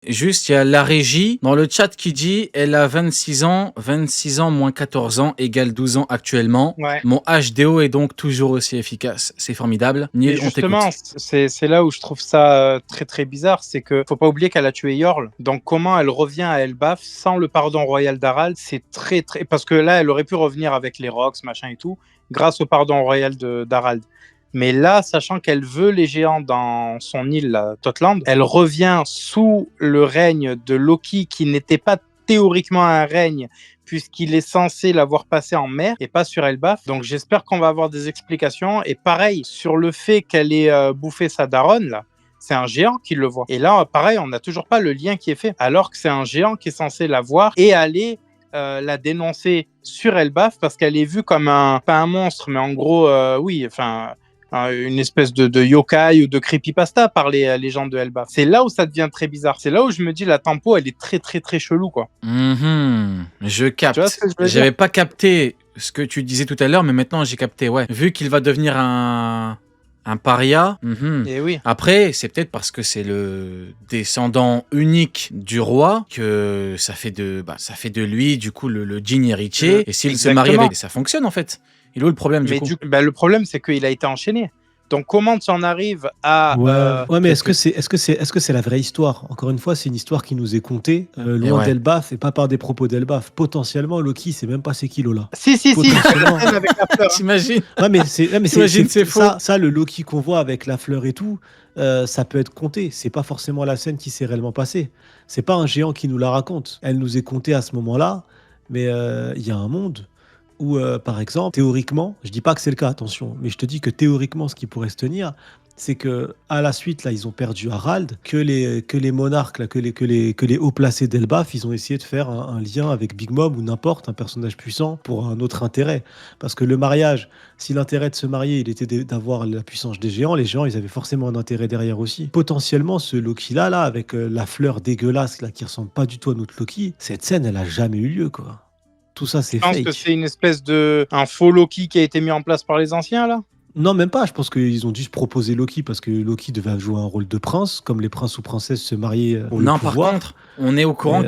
Juste, il y a la régie dans le chat qui dit elle a 26 ans, 26 ans moins 14 ans égale 12 ans actuellement. Ouais. Mon HDO est donc toujours aussi efficace. C'est formidable. Et Neil, on justement, t'écoute. c'est là où je trouve ça très très bizarre, c'est que faut pas oublier qu'elle a tué Yorl. Donc comment elle revient à Elbaf sans le pardon royal d'Harald, c'est très très parce que là elle aurait pu revenir avec les Rocks machin et tout grâce au pardon royal d'Harald. Mais là, sachant qu'elle veut les géants dans son île, là, Totland, elle revient sous le règne de Loki, qui n'était pas théoriquement un règne, puisqu'il est censé l'avoir passé en mer et pas sur Elbaf. Donc j'espère qu'on va avoir des explications. Et pareil, sur le fait qu'elle ait bouffé sa daronne, là, c'est un géant qui le voit. Et là, pareil, on n'a toujours pas le lien qui est fait, alors que c'est un géant qui est censé la voir et aller la dénoncer sur Elbaf, parce qu'elle est vue comme pas un monstre, mais en gros, oui, enfin... une espèce de yokai ou de creepypasta par les gens de Elbaf. C'est là où ça devient très bizarre. C'est là où je me dis la tempo, elle est très très très chelou, quoi. Je capte. Tu vois ce que je veux dire ? J'avais pas capté ce que tu disais tout à l'heure, mais maintenant j'ai capté. Ouais. Vu qu'il va devenir un paria. Et oui. Après, c'est peut-être parce que c'est le descendant unique du roi que ça fait de lui du coup le digne héritier. Et s'il se marie avec, ça fonctionne en fait. Il est où le problème du coup ? Le problème, c'est qu'il a été enchaîné. Donc comment tu en arrives à... Ouais, mais est-ce que c'est la vraie histoire ? Encore une fois, c'est une histoire qui nous est contée loin d'Elbaf et pas par des propos d'Elbaf. Potentiellement, Loki, c'est même pas c'est qui Lola. Si, avec la fleur. T'imagines ? Ouais, mais c'est faux. Ça, le Loki qu'on voit avec la fleur et tout, ça peut être compté. C'est pas forcément la scène qui s'est réellement passée. C'est pas un géant qui nous la raconte. Elle nous est contée à ce moment-là, mais il y a un monde où, par exemple, théoriquement, je dis pas que c'est le cas, attention, mais je te dis que théoriquement, ce qui pourrait se tenir, c'est que à la suite, là, ils ont perdu Harald, que les monarques, là, que les hauts placés d'Elbaf, ils ont essayé de faire un lien avec Big Mom ou n'importe, un personnage puissant pour un autre intérêt. Parce que le mariage, si l'intérêt de se marier, il était d'avoir la puissance des géants, les géants, ils avaient forcément un intérêt derrière aussi. Potentiellement, ce Loki-là, là, avec la fleur dégueulasse, là, qui ressemble pas du tout à notre Loki, cette scène, elle a jamais eu lieu, quoi. Tout ça, c'est fake. Je pense que c'est une espèce un faux Loki qui a été mis en place par les anciens, là ? Non, même pas. Je pense qu'ils ont dû se proposer Loki parce que Loki devait jouer un rôle de prince, comme les princes ou princesses se mariaient ont le pouvoir. Par contre, on est au courant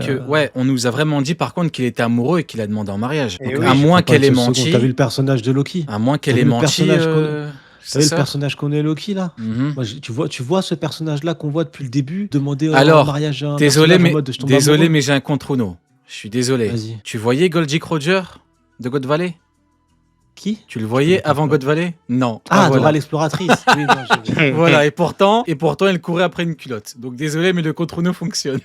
on nous a vraiment dit par contre qu'il était amoureux et qu'il a demandé en mariage. Donc, oui, à moins qu'elle ait menti. T'as vu le personnage de Loki ? À moins qu'elle ait menti. T'as vu le personnage qu'on est Loki là ? Moi, tu vois ce personnage-là qu'on voit depuis le début demander un mariage à un désolé, mais j'ai un contre Uno. Je suis désolé. Vas-y. Tu voyais Golgic Roger de God Valley ? Qui ? Tu le voyais avant God Valley ? Non. Ah, Dora l'exploratrice. Oui, non, voilà, et pourtant, elle courait après une culotte. Donc désolé, mais le contre Uno fonctionne.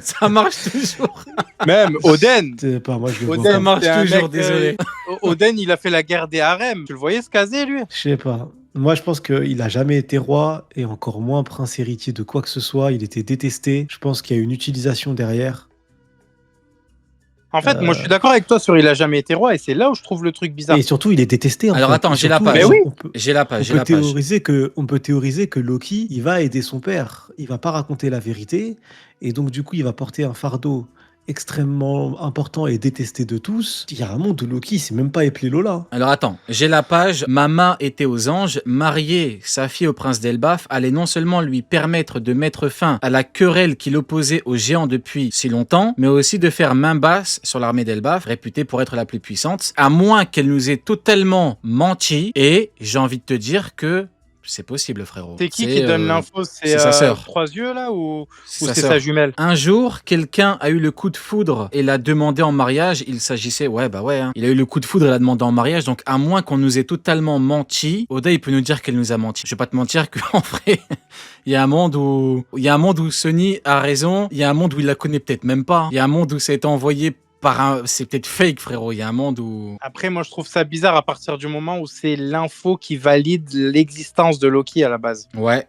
Ça marche toujours. Même Oden. Ça marche toujours, désolé. Oden, il a fait la guerre des harems. Tu le voyais se caser, lui ? Je sais pas. Moi, je pense qu'il a jamais été roi et encore moins prince héritier de quoi que ce soit. Il était détesté. Je pense qu'il y a une utilisation derrière. En fait, moi, je suis d'accord avec toi sur il a jamais été roi et c'est là où je trouve le truc bizarre. Et surtout, il est détesté. Alors attends, j'ai la page. Mais oui. On peut théoriser que Loki, il va aider son père. Il va pas raconter la vérité et donc du coup, il va porter un fardeau extrêmement important et détesté de tous. Il y a un monde où Loki, c'est même pas appelé Lola. Alors attends, j'ai la page. Mama était aux anges, marier sa fille au prince d'Elbaf allait non seulement lui permettre de mettre fin à la querelle qui l'opposait aux géants depuis si longtemps, mais aussi de faire main basse sur l'armée d'Elbaf, réputée pour être la plus puissante, à moins qu'elle nous ait totalement menti. Et j'ai envie de te dire que c'est possible, frérot. C'est qui donne l'info ? C'est sa sœur. Trois yeux, là, ou c'est sa jumelle ? Un jour, quelqu'un a eu le coup de foudre et l'a demandé en mariage. Il s'agissait... Il a eu le coup de foudre et l'a demandé en mariage. Donc, à moins qu'on nous ait totalement menti, Oda, il peut nous dire qu'elle nous a menti. Je vais pas te mentir qu'en vrai, il y a un monde où Sony a raison. Il y a un monde où il la connaît peut-être même pas. Il y a un monde où ça a été envoyé c'est peut-être fake, frérot. Il y a un monde où... Après, moi, je trouve ça bizarre à partir du moment où c'est l'info qui valide l'existence de Loki à la base. Ouais.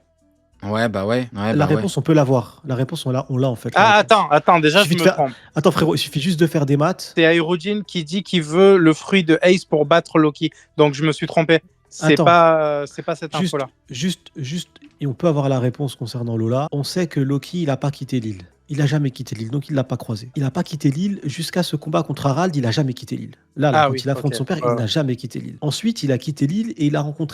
La réponse, on peut l'avoir. La réponse, on l'a en fait. Attends, déjà, je me trompe. Attends, frérot, il suffit juste de faire des maths. C'est Aerojin qui dit qu'il veut le fruit de Ace pour battre Loki. Donc, je me suis trompé. C'est pas cette info-là. Juste et on peut avoir la réponse concernant Lola. On sait que Loki, il a pas quitté l'île. Il a jamais quitté l'île, donc il l'a pas croisé. Il a pas quitté l'île jusqu'à ce combat contre Harald, il a jamais quitté l'île. Là, Ah quand oui, il affronte ok. son père, Ouais. il n'a jamais quitté l'île. Ensuite, il a quitté l'île et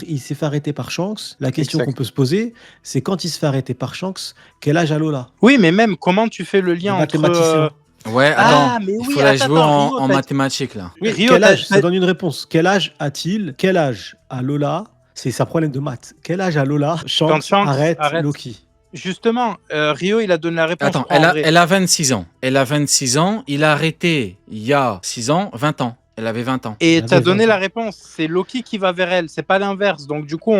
il s'est fait arrêter par Shanks. La question Exact. qu'on peut se poser, c'est quand il se fait arrêter par Shanks, quel âge a Lola? Oui, mais même, comment tu fais le Le lien entre... mathématicien. Ouais, Ah, attends, mais il oui, faut la jouer en, Rio, en t'as dit... mathématiques là. Oui, Rio, quel t'as- âge? Ça donne une réponse. Quel âge a-t-il? Quel âge a Lola? C'est sa problème de maths. Quel âge a Lola? Quand Shanks Shanks arrête arrête... Loki. Justement, Rio, il a donné la réponse Attends, en vrai. elle a 26 ans. Elle a 26 ans. Il a arrêté il y a 6 ans, 20 ans. Elle avait 20 ans. Et Il t'as avait donné 20 ans. la réponse. C'est Loki qui va vers elle, c'est pas l'inverse. Donc du coup,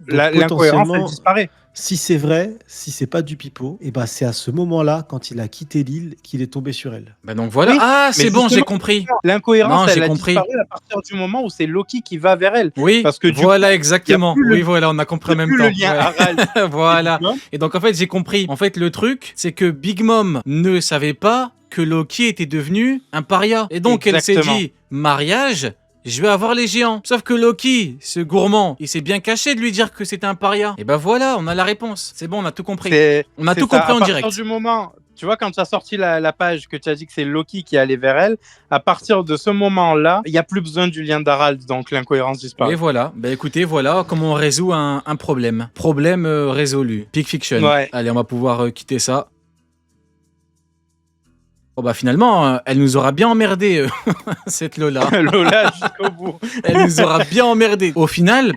l'incohérence, elle potentiellement, disparaît. Si c'est vrai, si c'est pas du pipeau, et ben c'est à ce moment-là, quand il a quitté l'île, qu'il est tombé sur elle. Bah donc voilà. Oui, Ah, c'est mais bon, j'ai justement, compris. L'incohérence, Non, j'ai elle a compris. disparu à partir du moment où c'est Loki qui va vers elle. Oui, Parce que du voilà coup, exactement. y a plus le- Oui, voilà, on a compris en Il n'y a même plus temps. le lien Ouais. Harald. Voilà. et Big Mom. Et donc en fait, j'ai compris. En fait, le truc, c'est que Big Mom ne savait pas que Loki était devenu un paria. Et donc elle s'est Exactement. dit, mariage, je vais avoir les géants. Sauf que Loki, ce gourmand, il s'est bien caché de lui dire que c'était un paria. Et ben voilà, on a la réponse. C'est bon, on a tout compris. On a c'est tout ça. compris en À partir direct. du moment, tu vois, quand tu as sorti la page que tu as dit que c'est Loki qui allait vers elle, à partir de ce moment-là, il n'y a plus besoin du lien d'Harald, donc l'incohérence Et disparaît. voilà, bah écoutez, voilà comment on résout un problème. Problème résolu. Peak Fiction. Ouais. Allez, on va pouvoir quitter ça. Oh bah finalement, elle nous aura bien emmerdé, cette Lola. Lola jusqu'au bout. Elle nous aura bien emmerdé. Au final,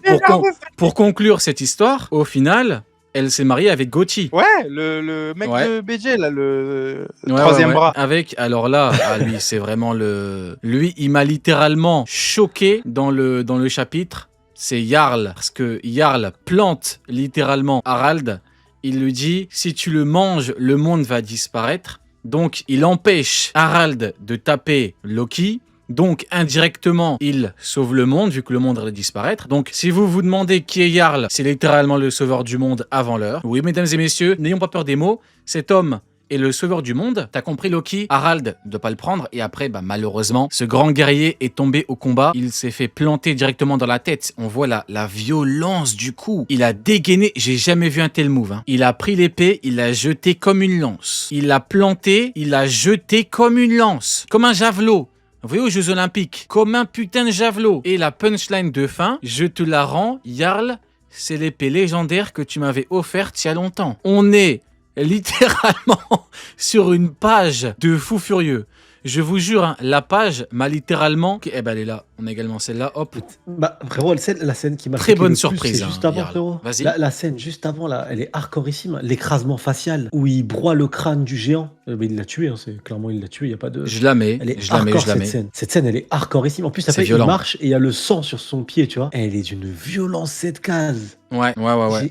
pour conclure cette histoire, au final, elle s'est mariée avec Gauthier. Ouais, le mec Ouais. de BJ, là, le Ouais, troisième ouais. bras. Avec, alors là, ah, lui, c'est vraiment le... Lui, il m'a littéralement choqué dans le chapitre. C'est Jarl, parce que Jarl plante littéralement Harald. Il lui dit, si tu le manges, le monde va disparaître. Donc, il empêche Harald de taper Loki. Donc, indirectement, il sauve le monde, vu que le monde allait disparaître. Donc, si vous vous demandez qui est Jarl, c'est littéralement le sauveur du monde avant l'heure. Oui, mesdames et messieurs, n'ayons pas peur des mots. Cet homme est le sauveur du monde. T'as compris, Loki? Harald ne doit pas le prendre. Et après, bah, malheureusement, ce grand guerrier est tombé au combat. Il s'est fait planter directement dans la tête. On voit la violence du coup. Il a dégainé. J'ai jamais vu un tel move. Hein. Il a pris l'épée, il l'a jeté comme une lance. Il l'a planté, il l'a jeté comme une lance. Comme un javelot. Vous voyez aux Jeux Olympiques, comme un putain de javelot. Et la punchline de fin, je te la rends, Jarl, c'est l'épée légendaire que tu m'avais offerte il y a longtemps. On est littéralement sur une page de fou furieux. Je vous jure, hein, la page m'a littéralement... Eh ben elle est là, on a également celle-là, hop. Bah, frérot, la scène qui m'a Très choqué bonne le plus, surprise, c'est hein, juste avant, Jarl. frérot. Vas-y. La scène juste avant, là, elle est hardcoreissime. L'écrasement facial, où il broie le crâne du géant. Mais il l'a tué, hein, clairement il l'a tué, il n'y a pas de... Je la mets, Elle est je la mets, hardcore, je la cette mets. scène. Cette scène, elle est hardcoreissime. En plus, C'est après, il violent. marche et il y a le sang sur son pied, tu vois. Elle est d'une violence, cette case. Ouais.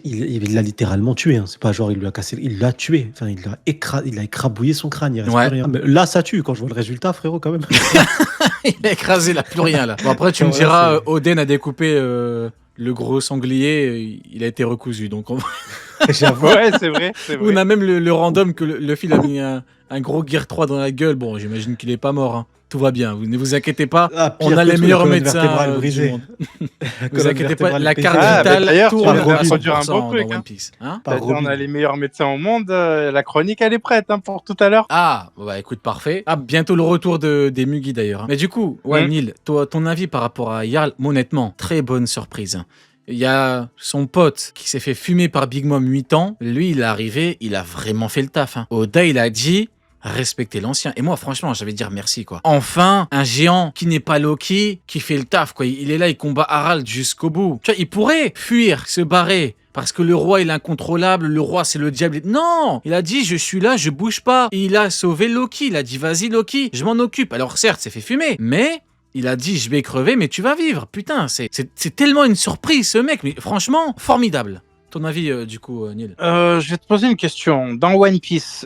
Il l'a littéralement tué. Hein. C'est pas genre il lui a cassé, il l'a tué. Enfin, il a écrabouillé son crâne. Il reste Ouais. plus rien. Mais là, ça tue quand je vois le résultat, frérot, quand même. Il a écrasé là, plus rien là. Bon après tu me Ouais, diras, c'est- Oden a découpé le gros sanglier, il a été recousu. Donc J'avoue. Ouais, c'est vrai. C'est vrai. on a même le random que le fil a mis un gros Gear 3 dans la gueule. Bon, j'imagine qu'il est pas mort. Hein. Tout va bien, vous ne vous inquiétez pas. Ah, pire On a que les tout, meilleurs la colonne médecins vertébrale du brisée. monde. La Vous colonne inquiétez pas, vertébrale la brisée. carte Ah, bah, vitale d'ailleurs, tu tourne vas à introduire 100% un beau truc, dans hein. One Piece. Hein Par T'as dit, on Robin. a les meilleurs médecins au monde. La chronique, elle est prête hein, pour tout à l'heure. Ah, bah écoute, parfait. Ah, bientôt le retour des Mugi d'ailleurs. hein. Mais du coup, ouais, Neil, toi, ton avis par rapport à Jarl, honnêtement, très bonne surprise. hein. Il y a son pote qui s'est fait fumer par Big Mom 8 ans. Lui, il est arrivé, il a vraiment fait le taf. hein. Oda, il a dit... respecter l'ancien. Et moi, franchement, j'avais dire merci, quoi. Enfin, un géant qui n'est pas Loki, qui fait le taf, quoi. Il est là, il combat Harald jusqu'au bout. Tu vois, il pourrait fuir, se barrer. Parce que le roi, il est incontrôlable, le roi, c'est le diable. Non! Il a dit, je suis là, je bouge pas. Et il a sauvé Loki. Il a dit, vas-y, Loki, je m'en occupe. Alors, certes, c'est fait fumer, mais... il a dit, je vais crever, mais tu vas vivre. Putain, c'est tellement une surprise, ce mec. Mais franchement, formidable. Ton avis, du coup, Neil? Je vais te poser une question. Dans One Piece,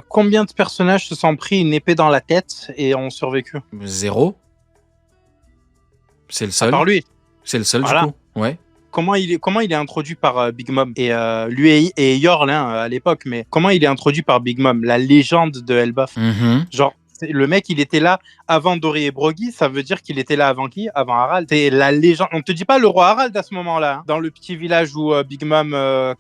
combien de personnages se sont pris une épée dans la tête et ont survécu? 0. C'est le À seul. part lui. C'est le seul, Voilà. du coup. Ouais. Comment il est introduit par Big Mom et lui et Yorl hein, à l'époque, mais comment il est introduit par Big Mom, la légende de Elbaf? Mhm. Genre, Le mec, il était là avant Doré et Broggy, ça veut dire qu'il était là avant qui? Avant Harald. C'est la légende. On te dit pas le roi Harald à ce moment-là, hein, dans le petit village où Big Mom,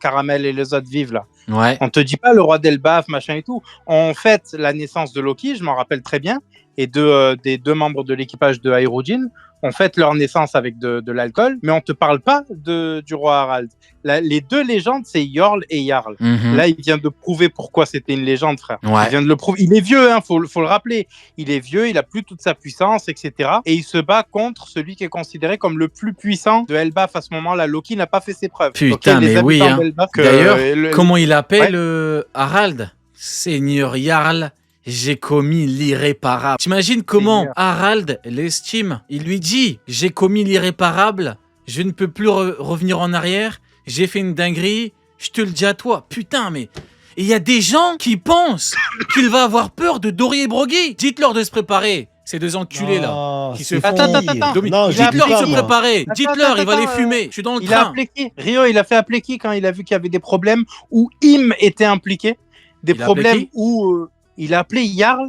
Caramel et les autres vivent là. Ouais. On te dit pas le roi d'Elbaf, machin et tout. On fête la naissance de Loki, je m'en rappelle très bien, et des deux membres de l'équipage de Hyrule. On fête leur naissance avec de l'alcool, mais on te parle pas du roi Harald. Les deux légendes, c'est Jarl et Jarl. Là, il vient de prouver pourquoi c'était une légende, frère. Ouais. Il vient de le prouver. Il est vieux, hein, faut le rappeler. Il est vieux, il a plus toute sa puissance, etc. Et il se bat contre celui qui est considéré comme le plus puissant de Elbaf à ce moment-là. Loki n'a pas fait ses preuves. Putain, les mais oui, habitants hein. d'Elbaf, D'ailleurs, comment il appelle Ouais. Harald? Seigneur Jarl, j'ai commis l'irréparable. T'imagines comment Seigneur. Harald l'estime? Il lui dit, j'ai commis l'irréparable, je ne peux plus revenir en arrière, j'ai fait une dinguerie, je te le dis à toi. Putain, mais... Et il y a des gens qui pensent qu'il va avoir peur de Doré et Broggy. Dites-leur de se préparer, ces deux enculés là. Ah, Qui c'est se font- faux. Attends. Non, Il a Dites-leur de se j'écoute pas, moi. préparer, Attends, dites-leur, il va les attends, fumer. Je suis dans le Il a train. appelé qui? Rio, il a fait appeler qui quand il a vu qu'il y avait des problèmes où Im était impliqué? Des Il a appelé problèmes qui où il a appelé Jarl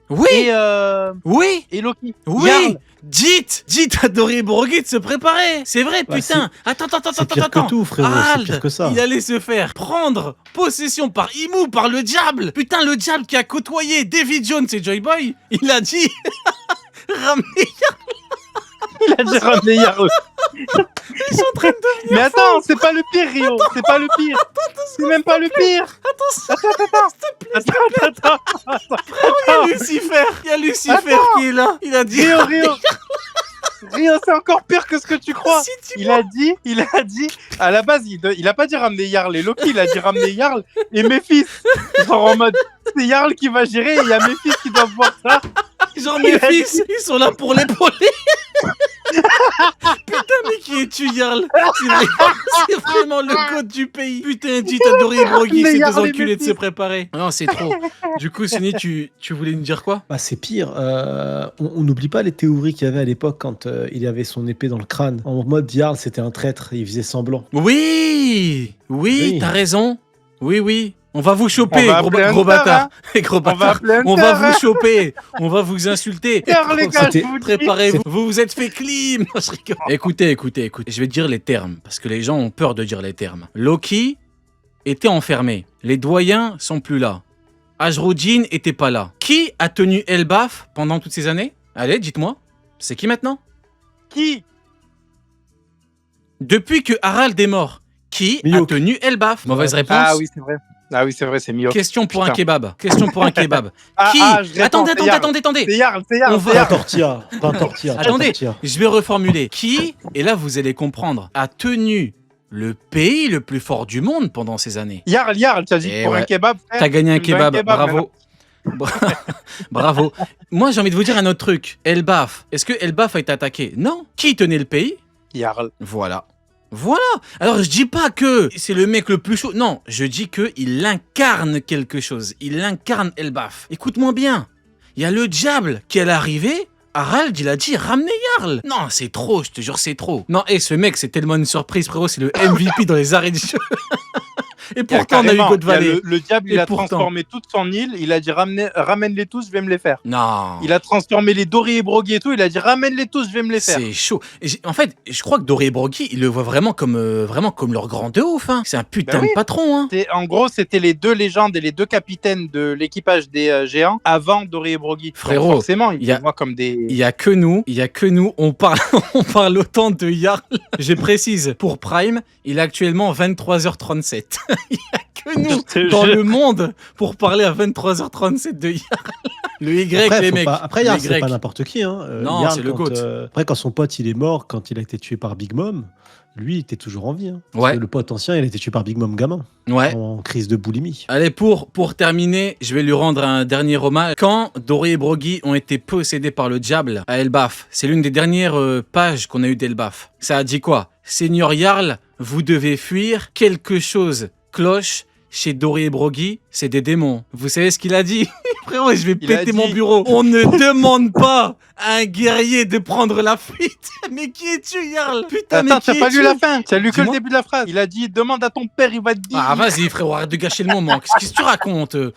Oui, oui. et Loki. Oui, Jarl. dites à Doré et Broggy de se préparer. C'est vrai, Bah, putain. Attends. C'est pire que tout, frérot. C'est Harald, pire que ça. il allait se faire prendre possession par Imu, par le diable. Putain, le diable qui a côtoyé David Jones et Joy Boy, il a dit ramenez. Il a dit ramener Jarl. Ils sont en train de devenir Mais attends, c'est pas le pire, Rio. C'est pas le pire. C'est même pas le pire. Attends. Il y a Lucifer. Il y a Lucifer qui est là. Il a dit Rio. Rio, c'est encore pire que ce que tu crois. Si tu- Il a dit, à la base, il a pas dit ramener Jarl et Loki, il a dit ramener Jarl et mes fils. Genre en mode, c'est Jarl qui va gérer et il y a mes fils qui doivent voir ça. Genre mes fils, ils sont là pour l'épauler. Putain, mais qui es-tu, Jarl? C'est vraiment le code du pays. Putain, dites à Doré et Broggy, Mais ces deux Jarl et enculés mes de se fils. préparer. Non, c'est trop. Du coup, Sony, tu voulais nous dire quoi? Bah, c'est pire. On n'oublie pas les théories qu'il y avait à l'époque quand il avait son épée dans le crâne. En mode Jarl, c'était un traître. Il faisait semblant. Oui, Oui. t'as raison. Oui. On va vous choper, On va gros appeler Hunter, bâtard. hein. Gros On va bâtard. appeler On va Hunter, hein. vous choper. On va vous insulter. Jarl, les gars, C'était- je vous dis. Préparez-vous, vous vous êtes fait clim. Je rigole. Écoutez. Je vais dire les termes, parce que les gens ont peur de dire les termes. Loki était enfermé. Les doyens sont plus là. Ajrudin était pas là. Qui a tenu Elbaf pendant toutes ces années? Allez, dites-moi. C'est qui maintenant? Qui? Depuis que Harald est mort, qui a Miyok. tenu Elbaf? Mauvaise réponse. Ah oui, c'est vrai, c'est Mio. Question pour un Putain. kebab. Question pour un kebab. Ah, Qui ah, je réponds, Attendez. C'est Jarl, c'est Jarl. On va- Pas tortilla. Pas tortilla. pas Attendez, tortilla. je vais reformuler. Qui, et là vous allez comprendre, a tenu le pays le plus fort du monde pendant ces années? Jarl, tu as dit Eh pour ouais. un kebab, frère. T'as gagné un Tu me dois kebab, bravo. Bravo. Moi j'ai envie de vous dire un autre truc. Elbaf, est-ce que Elbaf a été attaqué? Non. Qui tenait le pays? Jarl. Voilà. Alors je dis pas que c'est le mec le plus chaud. Non, je dis que il incarne quelque chose. Il incarne Elbaf. Écoute-moi bien. Il y a le diable qui est arrivé. Harald, il a dit ramenez Jarl. Non, c'est trop, je te jure, c'est trop. Non, et ce mec, c'est tellement une surprise, frérot. C'est le MVP dans les arrêts du jeu. Et pourtant, on a eu God Valley. Le diable, il Et a pourtant. transformé toute son île. Il a dit ramène-les tous, je vais me les faire. Non. Il a transformé les Doré et Broggy et tout. Il a dit ramène-les tous, je vais me les faire. C'est chaud. En fait, je crois que Doré et Broggy, ils le voient vraiment comme leur grand de ouf. Hein. C'est un putain Ben oui. de patron. Hein. En gros, c'était les deux légendes et les deux capitaines de l'équipage des géants avant Doré et Broggy. Frérot, Donc forcément, ils il y a- les voient comme des. Il y a que nous, on parle autant de Jarl. Je précise, pour Prime, il est actuellement 23h37. Il y a que nous te dans jure. le monde pour parler à 23h37 de Jarl. Le Y, Après, les faut mecs. pas- après, Jarl, Le c'est Y. pas n'importe qui. Hein. Non, Jarl, c'est le quand, GOAT. après, quand son pote il est mort, quand il a été tué par Big Mom, lui, il était toujours en vie. Hein. Parce Ouais. que le pote ancien, il a été tué par Big Mom gamin, Ouais. en crise de boulimie. Allez, pour terminer, je vais lui rendre un dernier hommage. Quand Doré et Broggy ont été possédés par le diable à Elbaf, c'est l'une des dernières pages qu'on a eues d'Elbaf. Ça a dit quoi? Seigneur Jarl, vous devez fuir. Quelque chose cloche chez Doré et Broggy, c'est des démons. Vous savez ce qu'il a dit? Frérot, je vais Il a péter dit- mon bureau. On ne demande pas à un guerrier de prendre la fuite. Mais qui es-tu, Jarl? Putain, mais Attends, qui t'as pas es-tu? lu la fin. T'as lu que le Dis-moi. début de la phrase. Il a dit demande à ton père, il va te dire. Ah, vas-y, frérot, arrête de gâcher le moment. Qu'est-ce que tu racontes? Je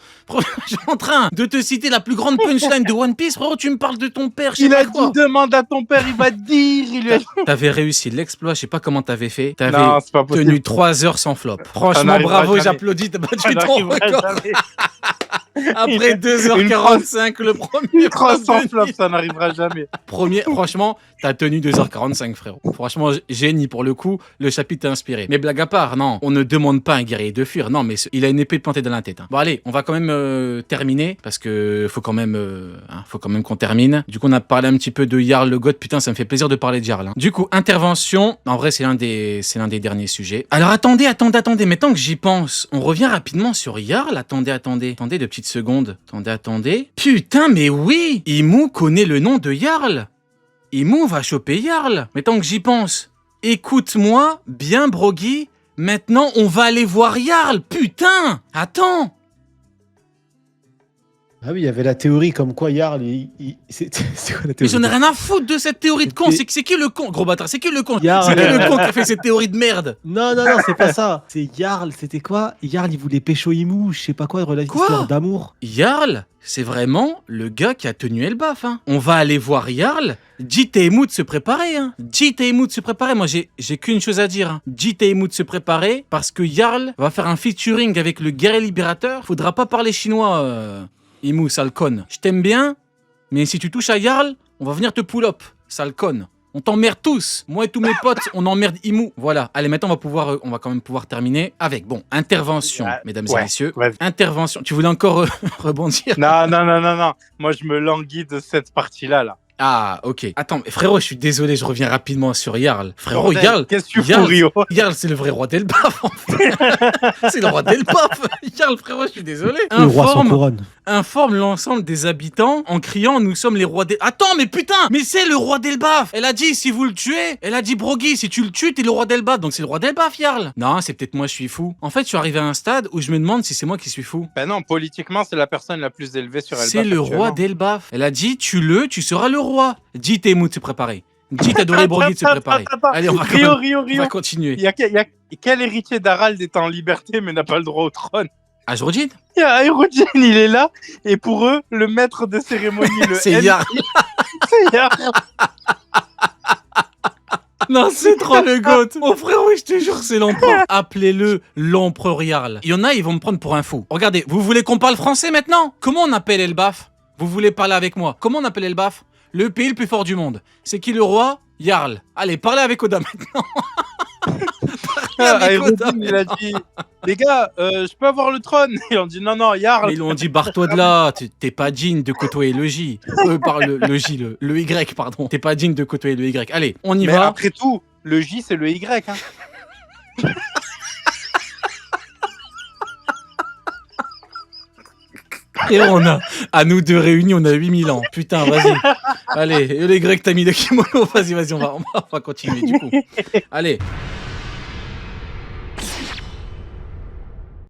suis en train de te citer la plus grande punchline de One Piece. Frérot, tu me parles de ton père, je sais Il pas a quoi. dit demande à ton père, il va te dire. Il lui a dit... T'avais réussi l'exploit, je sais pas comment t'avais fait. T'avais Non, c'est pas possible. tenu 3 heures sans flop. Franchement, n'arrivera bravo, jamais. j'applaudis, t'as battu Ça ton n'arrivera record. jamais. Après 2h45, le premier flop 300 de flops, nuit. ça n'arrivera jamais. Franchement, t'as tenu 2h45, frérot. Franchement, génie pour le coup, le chapitre t'a inspiré. Mais blague à part, non, on ne demande pas à un guerrier de fuir. Non, mais il a une épée plantée dans la tête. Hein. Bon, allez, on va quand même terminer, parce que faut quand même qu'on termine. Du coup, on a parlé un petit peu de Jarl le God. Putain, ça me fait plaisir de parler de Jarl. Hein. Du coup, intervention. En vrai, c'est l'un des derniers sujets. Alors, attendez. Maintenant que j'y pense, on revient rapidement sur Jarl. Attendez 2 petites secondes. Attendez. Putain, mais oui, Imu connaît le nom de Jarl. Imu va choper Jarl. Mais tant que j'y pense, écoute-moi bien, Broggy. Maintenant, on va aller voir Jarl. Putain, attends. Ah oui, il y avait la théorie comme quoi Jarl, c'est quoi la Mais théorie? j'en ai rien à foutre de cette théorie de con. C'était- C'est qui le con, gros bâtard? C'est qui le con? Jarl. C'est qui le con qui a fait cette théorie de merde? Non, c'est pas ça. C'est Jarl, c'était quoi? Jarl, il voulait pécho Imu, je sais pas quoi, relative Quoi histoire d'amour. Jarl, c'est vraiment le gars qui a tenu Elbaf. Hein. On va aller voir Jarl. Dites à Emu de se préparer. Hein. Dites à Emu de se préparer. Moi, j'ai qu'une chose à dire. Hein. Dites à Emu de se préparer parce que Jarl va faire un featuring avec le guerrier libérateur. Faudra pas parler chinois, Emu, sale conne. Je t'aime bien, mais si tu touches à Jarl, on va venir te pull-up, sale conne. On t'emmerde tous. Moi et tous mes potes, on emmerde Imu. Voilà. Allez, maintenant, on va quand même pouvoir terminer avec, bon, intervention, mesdames et messieurs. Ouais. Intervention. Tu voulais encore rebondir? Non. Moi, je me languis de cette partie-là, là. Ah, ok. Attends, mais frérot, je suis désolé, je reviens rapidement sur Jarl. Frérot, Bordel, Jarl. qu'est-ce que tu fous, Jarl, Rio? Jarl, c'est le vrai roi d'Elbaf, en fait. C'est le roi d'Elbaf. Jarl, frérot, je suis désolé. Le roi sans couronne. Informe l'ensemble des habitants en criant nous sommes les rois d'Elbaf. Attends, mais putain, mais c'est le roi d'Elbaf. Elle a dit si vous le tuez, elle a dit Broggy, si tu le tues, t'es le roi d'Elbaf. Donc c'est le roi d'Elbaf, Jarl. Non, c'est peut-être moi, je suis fou. En fait, je suis arrivé à un stade où je me demande si c'est moi qui suis fou. Ben non, politiquement, c'est la personne la plus élevée sur Elbaf. C'est le roi d'Elbaf. Elle a dit tue-le, tu seras le roi. Dis Temu de se préparer. Dis à Doré Broggy de se préparer. Allez, on va, Rio. on va continuer. Il y a quel héritier d'Harald est en liberté mais n'a pas le droit au trône? Ajrodjin? Il y a Aerodine, il est là, et pour eux, le maître de cérémonie, le C'est MC, Jarl. c'est Jarl. Non, c'est trop le goat. Oh frérot, je te jure, c'est l'empereur. Appelez-le l'empereur Jarl. Il y en a, ils vont me prendre pour un fou. Regardez, vous voulez qu'on parle français maintenant? Comment on appelle Elbaf? Vous voulez parler avec moi? Comment on appelle Elbaf? Le pays le plus fort du monde. C'est qui le roi? Jarl. Allez, parlez avec Oda maintenant. Parlez avec Oda. Aerodine, il a dit, les gars, je peux avoir le trône? Et on dit, non, Jarl. Mais ils lui ont dit barre-toi de là, t'es pas digne de côtoyer le J. Le J, le Y, pardon. T'es pas digne de côtoyer le Y. Allez, on y Mais va. après tout, le J, c'est le Y. Hein. Et on a, à nous deux réunis, on a 8000 ans. Putain, vas-y. Allez, le Y, t'as mis le kimono. Vas-y, on va continuer du coup. Allez,